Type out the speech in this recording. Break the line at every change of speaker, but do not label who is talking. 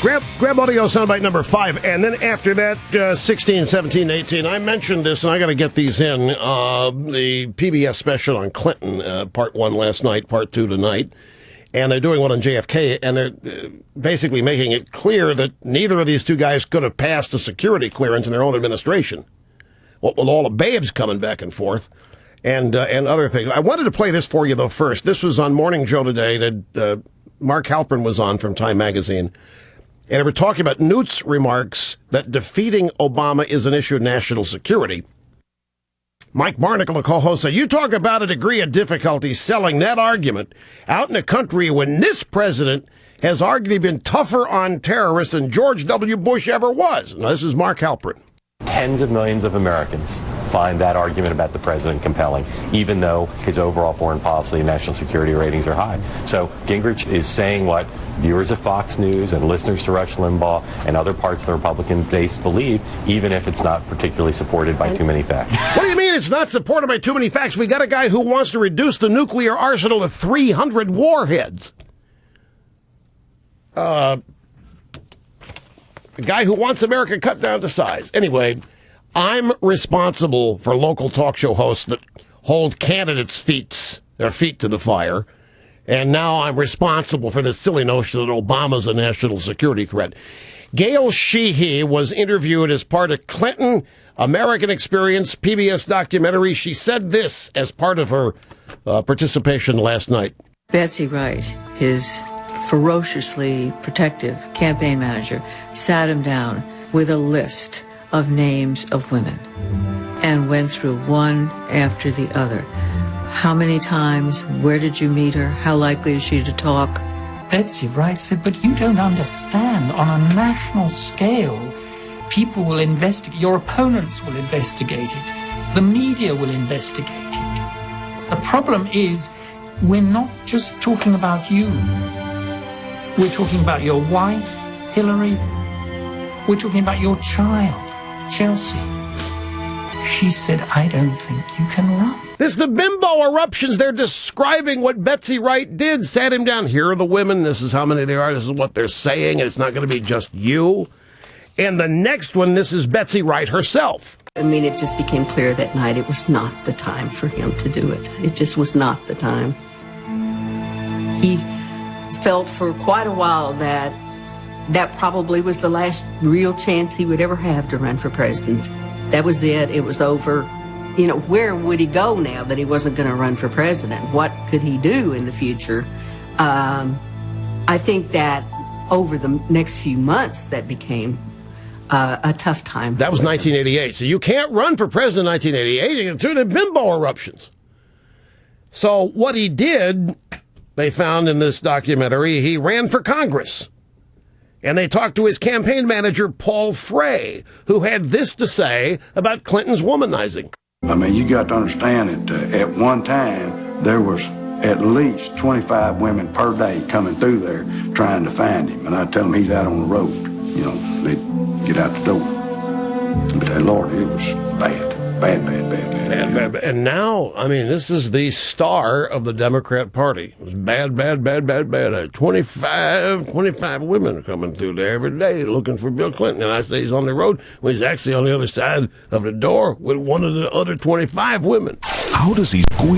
Grab audio soundbite number 5, and then after that, 16, 17, 18. I mentioned this, and I got to get these in. The PBS special on Clinton, part 1 last night, part 2 tonight. And they're doing one on JFK, and they're basically making it clear that neither of these two guys could have passed a security clearance in their own administration. What with all the babes coming back and forth and other things. I wanted to play this for you, though, first. This was on Morning Joe today that Mark Halperin was on from Time Magazine. And we're talking about Newt's remarks that defeating Obama is an issue of national security. Mike Barnicle, a co-host, said, you talk about a degree of difficulty selling that argument out in a country when this president has arguably been tougher on terrorists than George W. Bush ever was. Now, this is Mark Halperin.
Tens of millions of Americans find that argument about the president compelling, even though his overall foreign policy and national security ratings are high. So Gingrich is saying what viewers of Fox News and listeners to Rush Limbaugh and other parts of the Republican base believe, even if it's not particularly supported by too many facts.
What do you mean it's not supported by too many facts? We got a guy who wants to reduce the nuclear arsenal to 300 warheads. A guy who wants America cut down to size. Anyway, I'm responsible for local talk show hosts that hold candidates' their feet to the fire. And now I'm responsible for this silly notion that Obama's a national security threat. Gail Sheehy was interviewed as part of Clinton American Experience PBS documentary. She said this as part of her participation last night.
Betsy Wright, his ferociously protective campaign manager, sat him down with a list of names of women and went through one after the other. How many times? Where did you meet her? How likely is she to talk?
Betsy Wright said, but you don't understand. On a national scale, people will investigate. Your opponents will investigate it. The media will investigate it. The problem is, we're not just talking about you. We're talking about your wife, Hillary. We're talking about your child, Chelsea. She said, I don't think you can run.
This is the bimbo eruptions. They're describing what Betsy Wright did. Sat him down. Here are the women. This is how many there are. This is what they're saying. And it's not going to be just you. And the next one, this is Betsy Wright herself.
I mean, it just became clear that night it was not the time for him to do it. It just was not the time. He felt for quite a while that probably was the last real chance he would ever have to run for president. That was it. It was over. You know, where would he go now that he wasn't going to run for president? What could he do in the future? I think that over the next few months, that became a tough time.
That was 1988. So you can't run for president in 1988. You can do the bimbo eruptions. So what he did, they found in this documentary, he ran for Congress. And they talked to his campaign manager, Paul Frey, who had this to say about Clinton's womanizing.
I mean, you got to understand that at one time, there was at least 25 women per day coming through there trying to find him. And I tell them he's out on the road. You know, they get out the door. But Lord, it was bad. Bad.
And now, I mean, this is the star of the Democrat Party. It was bad. 25 women coming through there every day looking for Bill Clinton. And I say he's on the road when he's actually on the other side of the door with one of the other 25 women.
How does he squeeze